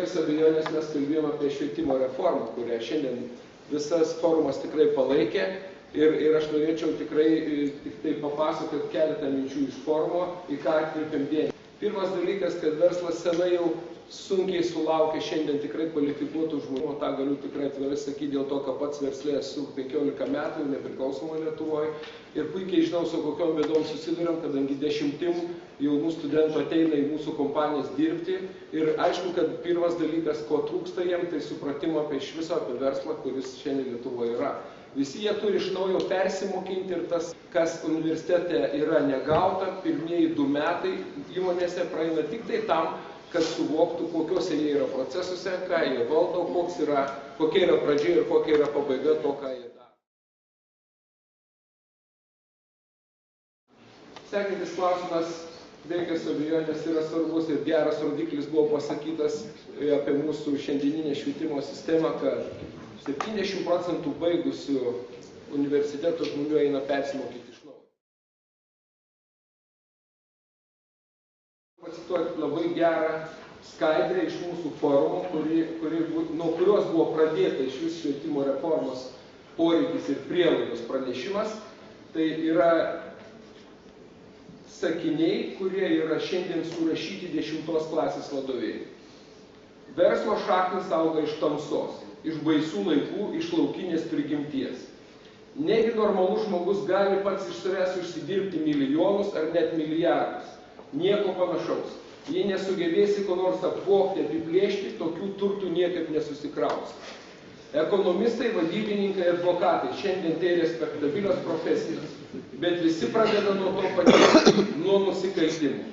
Abejonės mes kalbėjome apie švietimo reformą, kurią šiandien visas forumas tikrai palaikė ir aš norėčiau tikrai tik tai papasakoti keletą minčių iš forumo, į ką atkreipiam dėmesį. Pirmas dalykas, kad verslas senai jau sunkiai sulaukia šiandien tikrai kvalifikuotų žmonių, tą galiu tikrai atvirai sakyti dėl to, kad pats verslė esu 15 metų nepriklausomai Lietuvoje ir puikiai žinau, su kokiom bėdom susiduriam, kadangi dešimtim jaunų studentų ateina į mūsų kompanijas dirbti ir aišku, kad pirmas dalykas, ko trūksta jiem, tai supratimo apie iš viso apie verslą, kuris šiandien Lietuvoje yra. Visi jie turi iš naujo persimokinti ir tas, kas universitete yra negauta, pirmieji 2 metai įmonėse praeina tik tai tam, kad suvoktų, kokiuose jie yra procesuose, ką jie valdo, kokia yra pradžia ir kokia yra pabaiga to, ką jie daro. Sekantis klausimas, be jokios abejonės, yra svarbus ir geras rodiklis buvo pasakytas apie mūsų šiandieninę švietimo sistemą, kad 70% baigusių universiteto žmonių eina persimokyti iš naujo. Pacituoti labai gerą skaidrę iš mūsų forumo, nuo kurios buvo pradėta iš vis švietimo reformos poreikis ir prielaidos pranešimas. Tai yra sakiniai, kurie yra šiandien surašyti 10 klasės vadovėliai. Verslo šaknis auga iš tamsos, iš baisių laikų, iš laukinės prigimties. Negi normalus žmogus gali pats iš savęs užsidirbti milijonus ar net milijardus. Nieko panašaus. Jei nesugebėsi ko nors apvogti, apiplėšti, tokių turtų niekaip nesusikraus. Ekonomistai, vadybininkai, advokatai šiandien tai respektabilios profesijos, bet visi pradeda nuo to paties, nuo nusikaltimų.